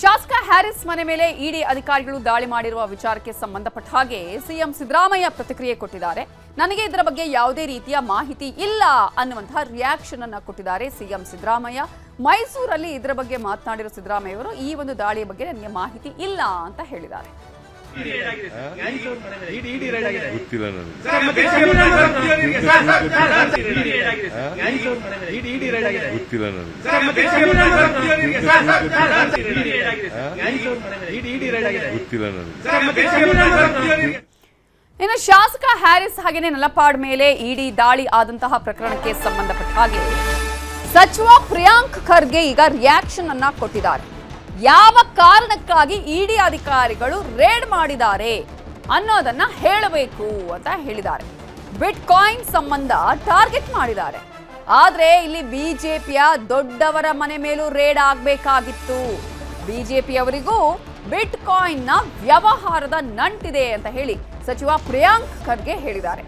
ಶಾಸಕ ಹ್ಯಾರಿಸ್ ಮನೆ ಮೇಲೆ ಇಡಿ ಅಧಿಕಾರಿಗಳು ದಾಳಿ ಮಾಡಿರುವ ವಿಚಾರಕ್ಕೆ ಸಂಬಂಧಪಟ್ಟ ಹಾಗೆ ಸಿಎಂ ಸಿದ್ದರಾಮಯ್ಯ ಪ್ರತಿಕ್ರಿಯೆ ಕೊಟ್ಟಿದ್ದಾರೆ. ನನಗೆ ಇದರ ಬಗ್ಗೆ ಯಾವುದೇ ರೀತಿಯ ಮಾಹಿತಿ ಇಲ್ಲ ಅನ್ನುವಂತಹ ರಿಯಾಕ್ಷನ್ ಅನ್ನು ಕೊಟ್ಟಿದ್ದಾರೆ ಸಿಎಂ ಸಿದ್ದರಾಮಯ್ಯ. ಮೈಸೂರಲ್ಲಿ ಇದರ ಬಗ್ಗೆ ಮಾತನಾಡಿರುವ ಸಿದ್ದರಾಮಯ್ಯ ಅವರು ಈ ಒಂದು ದಾಳಿಯ ಬಗ್ಗೆ ನನಗೆ ಮಾಹಿತಿ ಇಲ್ಲ ಅಂತ ಹೇಳಿದ್ದಾರೆ. ಇನ್ನು ಶಾಸಕ ಹ್ಯಾರಿಸ್ ಹಾಗೆಯೇ ನಲಪಾಡ್ ಮೇಲೆ ಇಡಿ ದಾಳಿ ಆದಂತಹ ಪ್ರಕರಣಕ್ಕೆ ಸಂಬಂಧಪಟ್ಟ ಹಾಗೆ ಸಚಿವ ಪ್ರಿಯಾಂಕ್ ಖರ್ಗೆ ಈಗ ರಿಯಾಕ್ಷನ್ ಅನ್ನ ಕೊಟ್ಟಿದ್ದಾರೆ. ಯಾವ ಕಾರಣಕ್ಕಾಗಿ ಇಡಿ ಅಧಿಕಾರಿಗಳು ರೇಡ್ ಮಾಡಿದ್ದಾರೆ ಅನ್ನೋದನ್ನ ಹೇಳಬೇಕು ಅಂತ ಹೇಳಿದ್ದಾರೆ. ಬಿಟ್ ಕಾಯಿನ್ ಸಂಬಂಧ ಟಾರ್ಗೆಟ್ ಮಾಡಿದ್ದಾರೆ. ಆದ್ರೆ ಇಲ್ಲಿ ಬಿಜೆಪಿಯ ದೊಡ್ಡವರ ಮನೆ ಮೇಲೂ ರೇಡ್ ಆಗಬೇಕಾಗಿತ್ತು. ಬಿಜೆಪಿಯವರಿಗೂ ಬಿಟ್ ಕಾಯಿನ್ ನ ವ್ಯವಹಾರದ ನಂಟಿದೆ ಅಂತ ಹೇಳಿ ಸಚಿವ ಪ್ರಿಯಾಂಕ್ ಖರ್ಗೆ ಹೇಳಿದ್ದಾರೆ.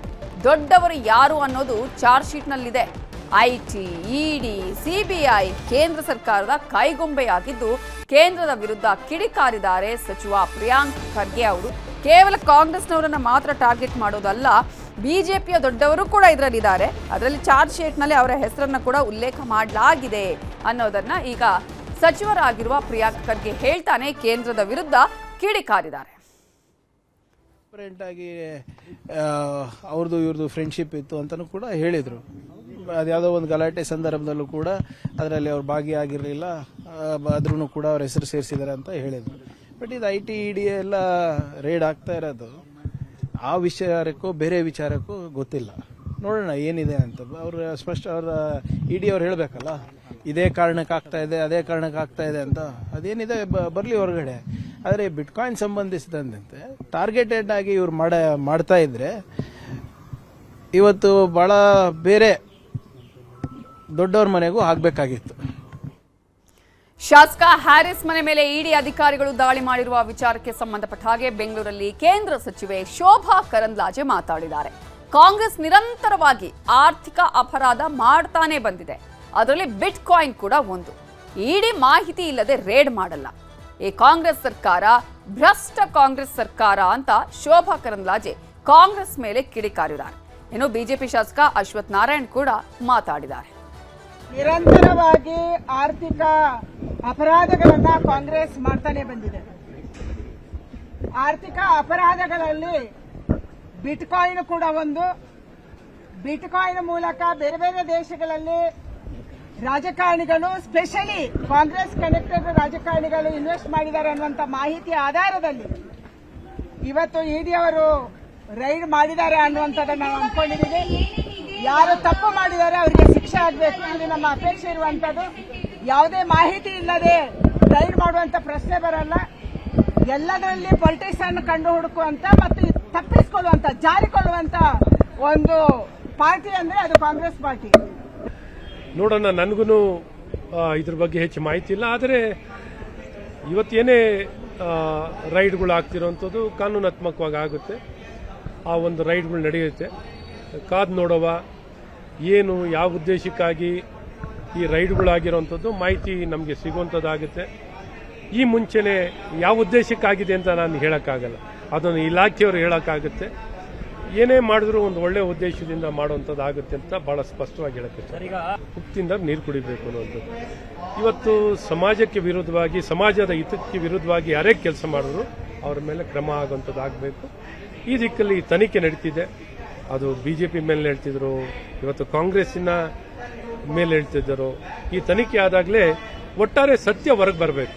ದೊಡ್ಡವರು ಯಾರು ಅನ್ನೋದು ಚಾರ್ಜ್ ಶೀಟ್ ನಲ್ಲಿದೆ. ಐಟಿ, ಇಡಿ, ಸಿಬಿಐ ಕೇಂದ್ರ ಸರ್ಕಾರದ ಕೈಗೊಂಬೆಯಾಗಿದ್ದು ಕೇಂದ್ರದ ವಿರುದ್ಧ ಕಿಡಿಕಾರಿದ್ದಾರೆ ಸಚಿವ ಪ್ರಿಯಾಂಕ್ ಖರ್ಗೆ ಅವರು. ಕೇವಲ ಕಾಂಗ್ರೆಸ್ನವರನ್ನ ಮಾತ್ರ ಟಾರ್ಗೆಟ್ ಮಾಡೋದಲ್ಲ, ಬಿಜೆಪಿಯ ದೊಡ್ಡವರು ಕೂಡ ಇದರಲ್ಲಿದ್ದಾರೆ. ಅದರಲ್ಲಿ ಚಾರ್ಜ್ ಶೀಟ್ನಲ್ಲಿ ಅವರ ಹೆಸರನ್ನ ಕೂಡ ಉಲ್ಲೇಖ ಮಾಡಲಾಗಿದೆ ಅನ್ನೋದನ್ನ ಈಗ ಸಚಿವರಾಗಿರುವ ಪ್ರಿಯಾಂಕ್ ಖರ್ಗೆ ಹೇಳ್ತಾನೆ ಕೇಂದ್ರದ ವಿರುದ್ಧ ಕಿಡಿಕಾರಿದ್ದಾರೆ. ಆಗಿ ಅವ್ರದ್ದು ಇವ್ರದ್ದು ಫ್ರೆಂಡ್ಶಿಪ್ ಇತ್ತು ಅಂತಲೂ ಕೂಡ ಹೇಳಿದರು. ಅದ್ಯಾವುದೋ ಒಂದು ಗಲಾಟೆ ಸಂದರ್ಭದಲ್ಲೂ ಕೂಡ ಅದರಲ್ಲಿ ಅವ್ರು ಭಾಗಿಯಾಗಿರಲಿಲ್ಲ, ಆದ್ರೂ ಕೂಡ ಅವ್ರ ಹೆಸರು ಸೇರಿಸಿದ್ದಾರೆ ಅಂತ ಹೇಳಿದರು. ಬಟ್ ಇದು ಐಟಿ ಇಡಿ ಎಲ್ಲ ರೇಡ್ ಆಗ್ತಾ ಇರೋದು ಆ ವಿಚಾರಕ್ಕೂ ಬೇರೆ ವಿಚಾರಕ್ಕೂ ಗೊತ್ತಿಲ್ಲ. ನೋಡೋಣ ಏನಿದೆ ಅಂತ. ಅವ್ರ ಸ್ಪಷ್ಟ ಅವರ ಇಡಿ ಅವ್ರು ಹೇಳಬೇಕಲ್ಲ, ಇದೇ ಕಾರಣಕ್ಕೆ ಆಗ್ತಾ ಇದೆ, ಅದೇ ಕಾರಣಕ್ಕೆ ಆಗ್ತಾ ಇದೆ ಅಂತ. ಅದೇನಿದೆ ಬರಲಿ ಹೊರಗಡೆ. ಆದರೆ ಬಿಟ್ಕಾಯಿನ್ ಸಂಬಂಧಿಸಿದಂತೆ ಟಾರ್ಗೆಟೆಡ್ ಆಗಿ ಇವ್ರು ಮಾಡ್ತಾ ಇದ್ರೆ ಇವತ್ತು ಬಹಳ ಬೇರೆ ದೊಡ್ಡವ್ರ ಮನೆಗೂ ಆಗ್ಬೇಕಾಗಿತ್ತು. ಶಾಸಕ ಹ್ಯಾರಿಸ್ ಮನೆ ಮೇಲೆ ಇಡಿ ಅಧಿಕಾರಿಗಳು ದಾಳಿ ಮಾಡಿರುವ ವಿಚಾರಕ್ಕೆ ಸಂಬಂಧಪಟ್ಟ ಹಾಗೆ ಬೆಂಗಳೂರಲ್ಲಿ ಕೇಂದ್ರ ಸಚಿವೆ ಶೋಭಾ ಕರಂದ್ಲಾಜೆ ಮಾತಾಡಿದ್ದಾರೆ. ಕಾಂಗ್ರೆಸ್ ನಿರಂತರವಾಗಿ ಆರ್ಥಿಕ ಅಪರಾಧ ಮಾಡ್ತಾನೆ ಬಂದಿದೆ. ಅದರಲ್ಲಿ ಬಿಟ್ ಕಾಯಿನ್ ಕೂಡ ಒಂದು. ಇಡಿ ಮಾಹಿತಿ ಇಲ್ಲದೆ ರೇಡ್ ಮಾಡಲ್ಲ. ಈ ಕಾಂಗ್ರೆಸ್ ಸರ್ಕಾರ ಭ್ರಷ್ಟ ಕಾಂಗ್ರೆಸ್ ಸರ್ಕಾರ ಅಂತ ಶೋಭಾ ಕರಂದ್ಲಾಜೆ ಕಾಂಗ್ರೆಸ್ ಮೇಲೆ ಕಿಡಿಕಾರಿದ್ದಾರೆ. ಇನ್ನು ಬಿಜೆಪಿ ಶಾಸಕ ಅಶ್ವಥ್ ನಾರಾಯಣ್ ಕೂಡ ಮಾತಾಡಿದ್ದಾರೆ. ನಿರಂತರವಾಗಿ ಆರ್ಥಿಕ ಅಪರಾಧಗಳನ್ನ ಕಾಂಗ್ರೆಸ್ ಮಾಡ್ತಾನೆ ಬಂದಿದೆ. ಆರ್ಥಿಕ ಅಪರಾಧಗಳಲ್ಲಿ ಬಿಟ್ಕಾಯಿನ್ ಕೂಡ ಒಂದು. ಬಿಟ್ಕಾಯಿನ್ ಮೂಲಕ ಬೇರೆ ಬೇರೆ ದೇಶಗಳಲ್ಲಿ ರಾಜಕಾರಣಿಗಳು, ಸ್ಪೆಷಲಿ ಕಾಂಗ್ರೆಸ್ ಕನೆಕ್ಟೆಡ್ ರಾಜಕಾರಣಿಗಳು ಇನ್ವೆಸ್ಟ್ ಮಾಡಿದ್ದಾರೆ ಅನ್ನುವಂಥ ಮಾಹಿತಿ ಆಧಾರದಲ್ಲಿ ಇವತ್ತು ಇಡಿ ಅವರು ರೈಡ್ ಮಾಡಿದ್ದಾರೆ ಅನ್ನುವಂಥದ್ದನ್ನು ನಾವು ಅಂದ್ಕೊಂಡಿದ್ದೀವಿ. ಯಾರು ತಪ್ಪು ಮಾಡಿದ್ದಾರೆ ಅವರಿಗೆ ಶಿಕ್ಷೆ ಆಗಬೇಕು, ಇದು ನಮ್ಮ ಅಪೇಕ್ಷೆ ಇರುವಂಥದ್ದು. ಯಾವುದೇ ಮಾಹಿತಿ ಇಲ್ಲದೆ ರೈಡ್ ಮಾಡುವಂಥ ಪ್ರಶ್ನೆ ಬರಲ್ಲ. ಎಲ್ಲದರಲ್ಲಿ ಪೊಲಿಟಿಕ್ಸ್ ಅನ್ನು ಕಂಡು ಹುಡುಕುವಂತ ಮತ್ತು ತಪ್ಪಿಸಿಕೊಳ್ಳುವಂತ, ಜಾರಿಕೊಳ್ಳುವಂತ ಒಂದು ಪಾರ್ಟಿ ಅಂದ್ರೆ ಅದು ಕಾಂಗ್ರೆಸ್ ಪಾರ್ಟಿ. ನೋಡೋಣ, ನನಗೂ ಇದ್ರ ಬಗ್ಗೆ ಹೆಚ್ಚು ಮಾಹಿತಿ ಇಲ್ಲ. ಆದರೆ ಇವತ್ತೇನೇ ರೈಡ್ಗಳು ಆಗ್ತಿರೋಂಥದ್ದು ಕಾನೂನಾತ್ಮಕವಾಗಿ ಆಗುತ್ತೆ. ಆ ಒಂದು ರೈಡ್ಗಳು ನಡೆಯುತ್ತೆ. ಕಾದು ನೋಡುವ ಏನು ಯಾವ ಉದ್ದೇಶಕ್ಕಾಗಿ ಈ ರೈಡ್ಗಳಾಗಿರೋಂಥದ್ದು ಮಾಹಿತಿ ನಮಗೆ ಸಿಗುವಂಥದ್ದಾಗುತ್ತೆ. ಈ ಮುಂಚೆನೇ ಯಾವ ಉದ್ದೇಶಕ್ಕಾಗಿದೆ ಅಂತ ನಾನು ಹೇಳೋಕ್ಕಾಗಲ್ಲ, ಅದನ್ನು ಇಲಾಖೆಯವರು ಹೇಳೋಕ್ಕಾಗುತ್ತೆ. ಏನೇ ಮಾಡಿದ್ರು ಒಂದು ಒಳ್ಳೆ ಉದ್ದೇಶದಿಂದ ಮಾಡುವಂಥದ್ದಾಗುತ್ತೆ ಅಂತ ಬಹಳ ಸ್ಪಷ್ಟವಾಗಿ ಹೇಳಕ್ಕೆ ಹುಟ್ಟಿಂದ ನೀರು ಕುಡಿಬೇಕು ಅನ್ನುವಂಥದ್ದು. ಇವತ್ತು ಸಮಾಜಕ್ಕೆ ವಿರುದ್ಧವಾಗಿ, ಸಮಾಜದ ಹಿತಕ್ಕೆ ವಿರುದ್ಧವಾಗಿ ಯಾರೇ ಕೆಲಸ ಮಾಡಿದ್ರು ಅವರ ಮೇಲೆ ಕ್ರಮ ಆಗುವಂಥದ್ದಾಗಬೇಕು. ಈ ದಿಕ್ಕಲ್ಲಿ ತನಿಖೆ ನಡೀತಿದೆ. ಅದು ಬಿಜೆಪಿ ಮೇಲೆ ಹೇಳ್ತಿದ್ರು, ಇವತ್ತು ಕಾಂಗ್ರೆಸ್ಸಿನ ಮೇಲೆ ಹೇಳ್ತಿದ್ದರು. ಈ ತನಿಖೆ ಆದಾಗಲೇ ಒಟ್ಟಾರೆ ಸತ್ಯ ಹೊರಗೆ ಬರಬೇಕು.